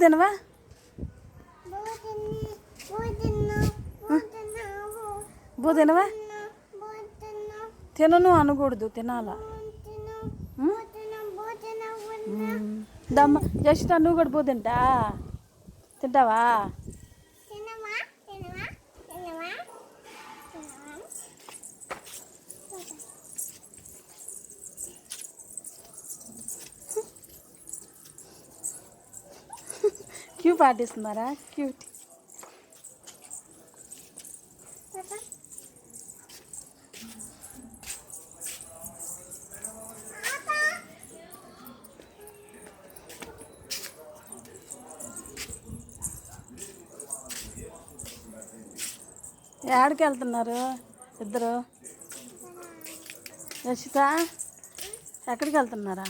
తినవా? బూ తినవా? తినను అనకూడదు, తినాలా. దమ్మ జస్ట్ నువ్వు కూడా బూ తింటావా? క్యూ పాటిస్తున్నారా? క్యూట్. ఎక్కడికి వెళ్తున్నారు ఇద్దరు? యశిత ఎక్కడికి వెళ్తున్నారా?